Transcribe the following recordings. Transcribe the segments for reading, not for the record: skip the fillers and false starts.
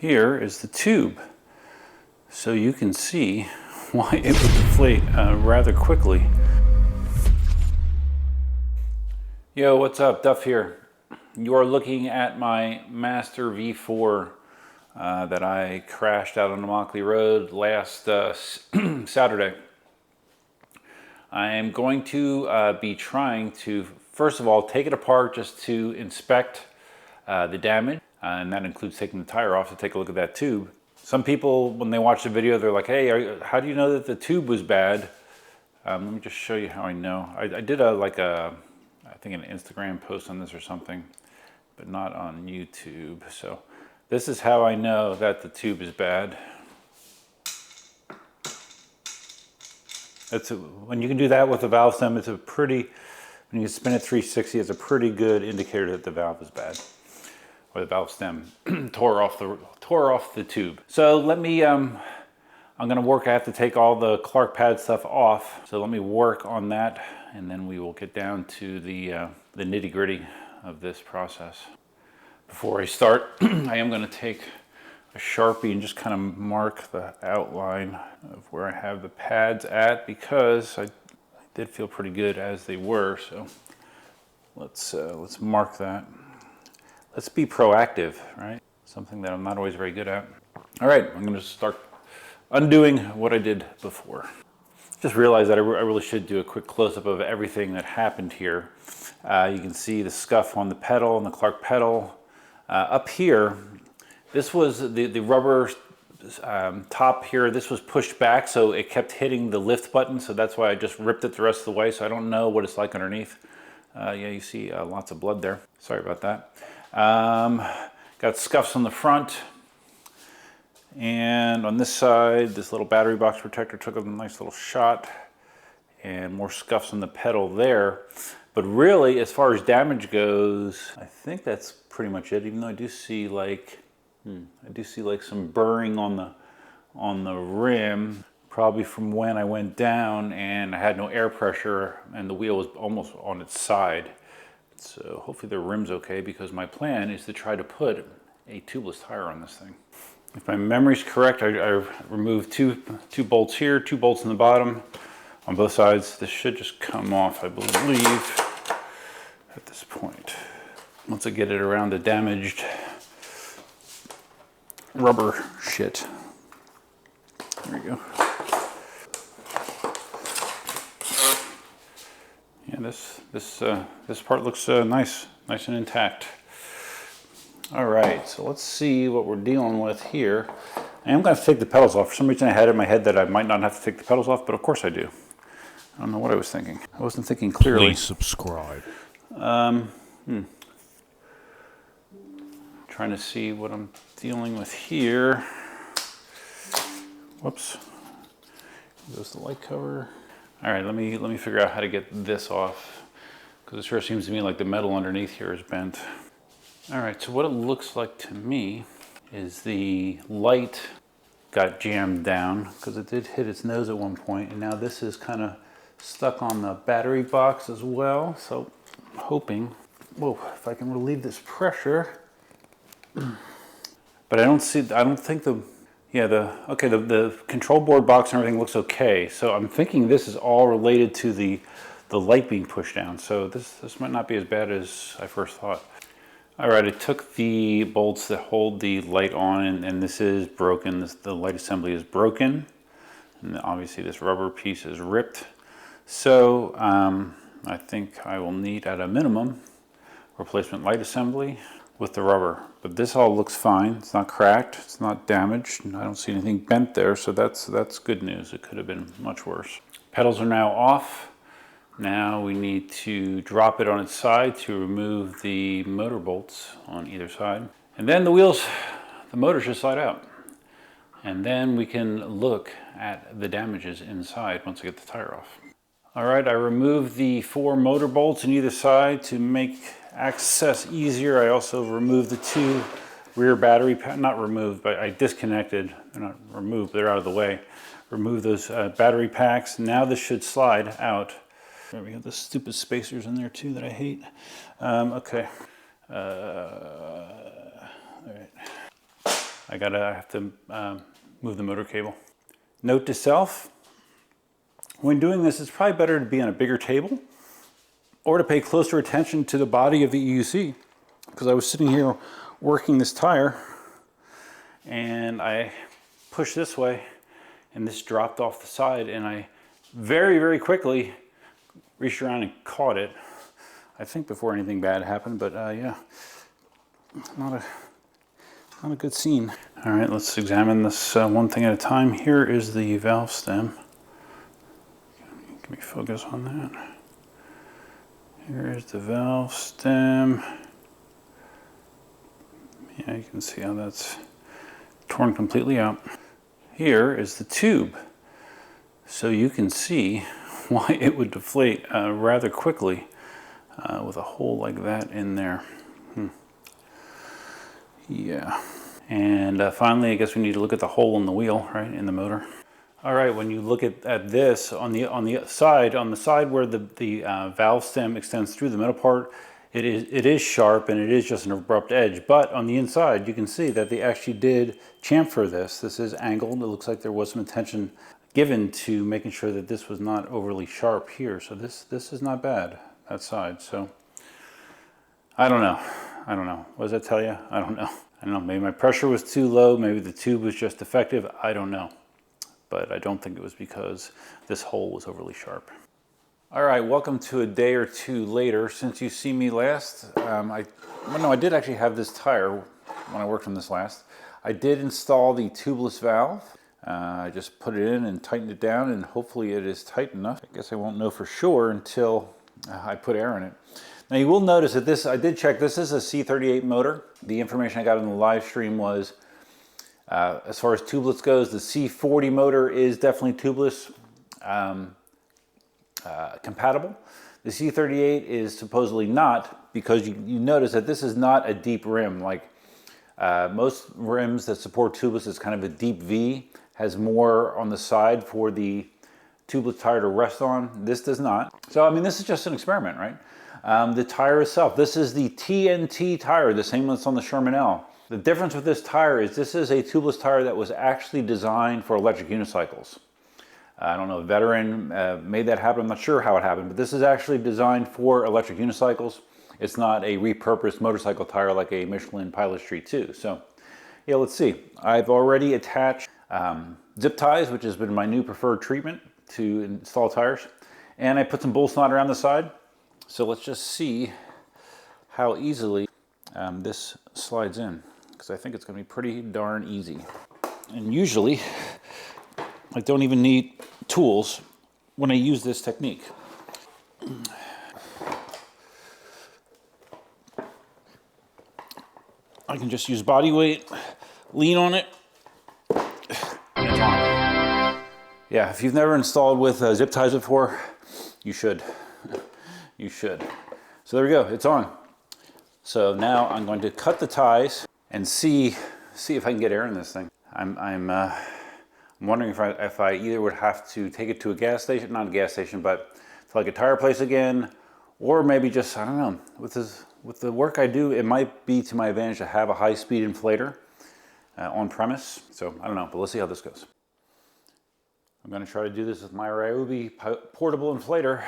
here is the tube. So you can see why it would deflate rather quickly. Yo, what's up? Duff here. You are looking at my Master V4 that I crashed out on the Mockley Road last Saturday. I am going to be trying to, first of all, take it apart just to inspect the damage. And that includes taking the tire off to take a look at that tube. Some people, when they watch the video, they're like, hey, how do you know that the tube was bad? Let me just show you how I know. I did I think an Instagram post on this or something, but not on YouTube. So this is how I know that the tube is bad. When you can do that with a valve stem, it's a pretty, when you spin it 360, it's a pretty good indicator that the valve is bad. Or the valve stem tore off the tube. So let me, I'm gonna work, I have to take all the Clark pad stuff off. So let me work on that and then we will get down to the nitty gritty of this process. Before I start, I am gonna take a Sharpie and just kind of mark the outline of where I have the pads at because I did feel pretty good as they were. So let's mark that. Let's be proactive, right? Something that I'm not always very good at. All right, I'm gonna start undoing what I did before. Just realized that I really should do a quick close-up of everything that happened here. You can see the scuff on the pedal, and the Clark pedal. Up here, this was the rubber top here. This was pushed back, so it kept hitting the lift button, so that's why I just ripped it the rest of the way, so I don't know what it's like underneath. Yeah, you see lots of blood there. Sorry about that. Got scuffs on the front, and on this side, this little battery box protector took a nice little shot, and more scuffs on the pedal there. But really, as far as damage goes, I think that's pretty much it. Even though I do see like some burring on the rim, probably from when I went down and I had no air pressure and the wheel was almost on its side. So hopefully the rim's okay because my plan is to try to put a tubeless tire on this thing. If my memory's correct, I removed two bolts here, 2 bolts in the bottom on both sides. This should just come off, I believe, at this point. Once I get it around the damaged rubber shit. There we go. Yeah, this part looks nice and intact. All right, so let's see what we're dealing with here. I am going to take the pedals off. For some reason I had it in my head that I might not have to take the pedals off, but of course I do. I don't know what I was thinking. I wasn't thinking clearly. Please subscribe. Trying to see what I'm dealing with here. Whoops. Here goes the light cover. All right, let me figure out how to get this off because it sure seems to me like the metal underneath here is bent. All right, so what it looks like to me is the light got jammed down because it did hit its nose at one point, and now this is kind of stuck on the battery box as well. So I'm hoping, whoa, if I can relieve this pressure. But I don't think the control board box and everything looks okay. So I'm thinking this is all related to the light being pushed down. So this might not be as bad as I first thought. All right, I took the bolts that hold the light on, and this is broken. The light assembly is broken. And obviously this rubber piece is ripped. So I think I will need, at a minimum, replacement light assembly with the rubber. But this all looks fine. It's not cracked, it's not damaged, and I don't see anything bent there, so that's good news. It could have been much worse. Pedals are now off. Now we need to drop it on its side to remove the motor bolts on either side. And then the motor should slide out. And then we can look at the damages inside once I get the tire off. All right, I removed the 4 motor bolts on either side to make access easier. I also removed the 2 rear battery packs, not removed, but I disconnected. They're not removed, they're out of the way. Remove those battery packs. Now this should slide out. There we go, the stupid spacers in there too that I hate. Okay. All right. I have to move the motor cable. Note to self, when doing this, it's probably better to be on a bigger table or to pay closer attention to the body of the EUC, because I was sitting here working this tire and I pushed this way and this dropped off the side, and I very, very quickly reached around and caught it. I think before anything bad happened, but yeah, not a good scene. All right, let's examine this one thing at a time. Here is the valve stem. Can we focus on that? Here is the valve stem. Yeah, you can see how that's torn completely out. Here is the tube. So you can see why it would deflate rather quickly with a hole like that in there. Yeah. And finally, I guess we need to look at the hole in the wheel, right, in the motor. All right, when you look at this on the side where the valve stem extends through the middle part, it is sharp and it is just an abrupt edge. But on the inside, you can see that they actually did chamfer this. This is angled. It looks like there was some attention given to making sure that this was not overly sharp here. So this is not bad, that side. So I don't know. What does that tell you? I don't know. Maybe my pressure was too low. Maybe the tube was just defective. I don't know. But I don't think it was because this hole was overly sharp. All right, welcome to a day or two later. Since you see me last, I did actually have this tire when I worked on this last. I did install the tubeless valve. I just put it in and tightened it down, and hopefully it is tight enough. I guess I won't know for sure until I put air in it. Now you will notice that this, I did check, this is a C38 motor. The information I got in the live stream was, as far as tubeless goes, the C40 motor is definitely tubeless compatible. The C38 is supposedly not, because you notice that this is not a deep rim. Like most rims that support tubeless is kind of a deep V, has more on the side for the tubeless tire to rest on. This does not. So I mean, this is just an experiment, right? The tire itself, this is the TNT tire, the same one that's on the Sherman L. The difference with this tire is this is a tubeless tire that was actually designed for electric unicycles. I don't know, a veteran made that happen. I'm not sure how it happened, but this is actually designed for electric unicycles. It's not a repurposed motorcycle tire like a Michelin Pilot Street 2. So yeah, let's see. I've already attached zip ties, which has been my new preferred treatment to install tires. And I put some bull snot around the side. So let's just see how easily this slides in, because I think it's going to be pretty darn easy. And usually I don't even need tools when I use this technique. I can just use body weight, lean on it, and it's on. Yeah, if you've never installed with zip ties before, you should. You should. So there we go, it's on. So now I'm going to cut the ties and see if I can get air in this thing. I'm wondering if I either would have to take it to a gas station, not a gas station, but to like a tire place again, or maybe just, I don't know, with the work I do, it might be to my advantage to have a high-speed inflator on premise. So I don't know, but let's see how this goes. I'm going to try to do this with my Ryobi portable inflator.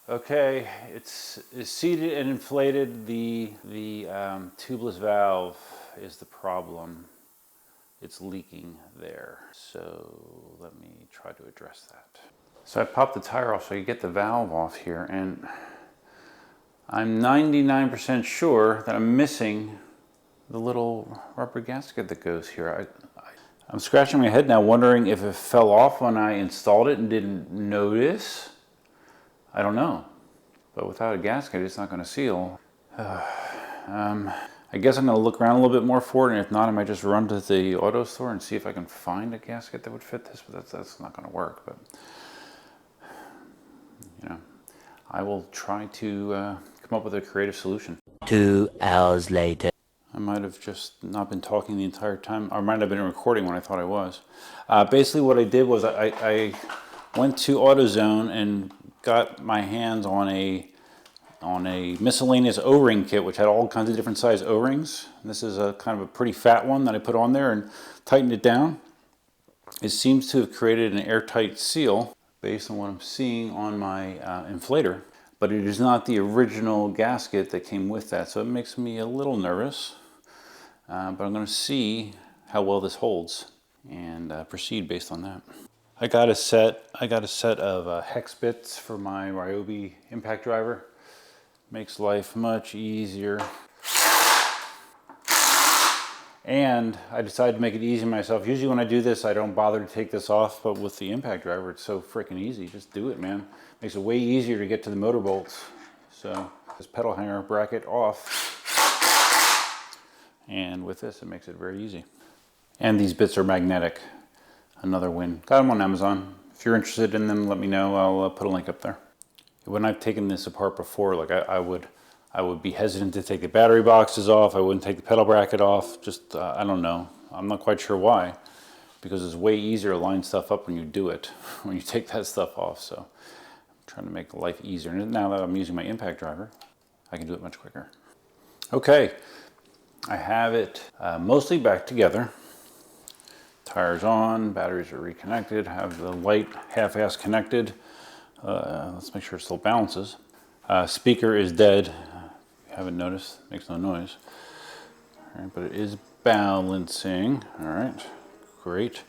Okay, it's seated and inflated. The tubeless valve is the problem. It's leaking there. So let me try to address that. So I popped the tire off so you get the valve off here, and I'm 99% sure that I'm missing the little rubber gasket that goes here. I'm scratching my head now wondering if it fell off when I installed it and didn't notice. I don't know, but without a gasket, it's not going to seal. I guess I'm going to look around a little bit more for it, and if not, I might just run to the auto store and see if I can find a gasket that would fit this, but that's not going to work. But, you know, I will try to come up with a creative solution. 2 hours later. I might have just not been talking the entire time, or might have been recording when I thought I was. Basically what I did was I went to AutoZone and got my hands on a miscellaneous O-ring kit, which had all kinds of different size O-rings. This is a kind of a pretty fat one that I put on there and tightened it down. It seems to have created an airtight seal based on what I'm seeing on my inflator, but it is not the original gasket that came with that, so it makes me a little nervous. But I'm going to see how well this holds and proceed based on that. I got a set of hex bits for my Ryobi impact driver. Makes life much easier. And I decided to make it easy myself. Usually when I do this, I don't bother to take this off, but with the impact driver, it's so freaking easy. Just do it, man. Makes it way easier to get to the motor bolts. So this pedal hanger bracket off. And with this, it makes it very easy. And these bits are magnetic. Another win. Got them on Amazon. If you're interested in them, let me know. I'll put a link up there. When I've taken this apart before, like I would be hesitant to take the battery boxes off. I wouldn't take the pedal bracket off. Just, I don't know. I'm not quite sure why. Because it's way easier to line stuff up when you do it, when you take that stuff off. So I'm trying to make life easier. And now that I'm using my impact driver, I can do it much quicker. Okay, I have it mostly back together. Tires on, batteries are reconnected, have the light half-ass connected. Let's make sure it still balances. Speaker is dead. If you haven't noticed, it makes no noise. All right, but it is balancing. All right, great.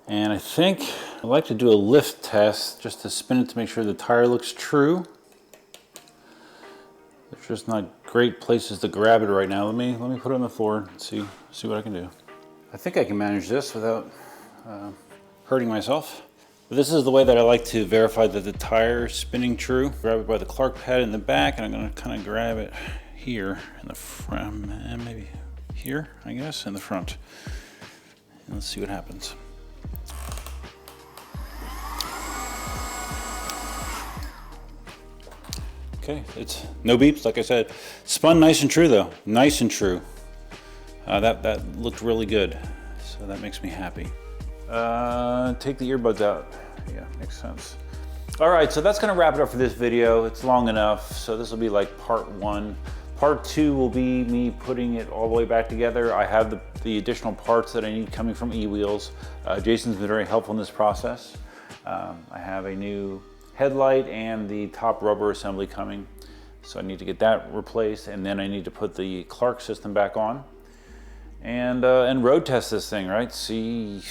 And I think I'd like to do a lift test just to spin it to make sure the tire looks true. There's just not great places to grab it right now. Let me put it on the floor and see what I can do. I think I can manage this without hurting myself. But this is the way that I like to verify that the tire is spinning true. Grab it by the Clark pad in the back, and I'm going to kind of grab it here in the front, and maybe here, I guess, in the front. And let's see what happens. Okay, it's no beeps, like I said. Spun nice and true though, nice and true. That looked really good, so that makes me happy. Take the earbuds out. Yeah, makes sense. All right, so that's gonna wrap it up for this video. It's long enough, so this will be like part 1. Part 2 will be me putting it all the way back together. I have the additional parts that I need coming from eWheels. Jason's been very helpful in this process. I have a new headlight and the top rubber assembly coming, so I need to get that replaced, and then I need to put the Clark system back on. And road test this thing, right? See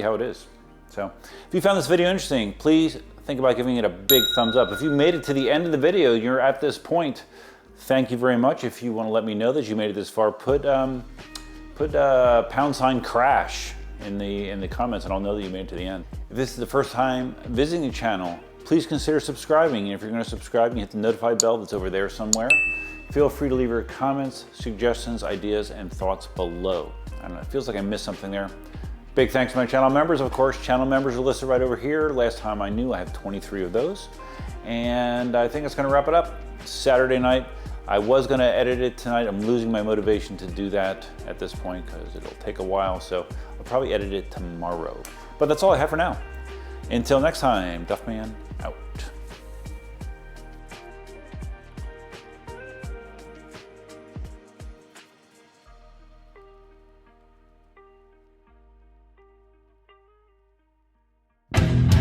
how it is. So if you found this video interesting, please think about giving it a big thumbs up. If you made it to the end of the video, you're at this point, thank you very much. If you want to let me know that you made it this far, put #crash in the comments, and I'll know that you made it to the end. If this is the first time visiting the channel, please consider subscribing. And if you're going to subscribe, you hit the notify bell that's over there somewhere. Feel free to leave your comments, suggestions, ideas, and thoughts below. I don't know, it feels like I missed something there. Big thanks to my channel members, of course. Channel members are listed right over here. Last time I knew, I have 23 of those. And I think it's gonna wrap it up. Saturday night. I was gonna edit it tonight. I'm losing my motivation to do that at this point because it'll take a while, so I'll probably edit it tomorrow. But that's all I have for now. Until next time, Duffman out. Bye.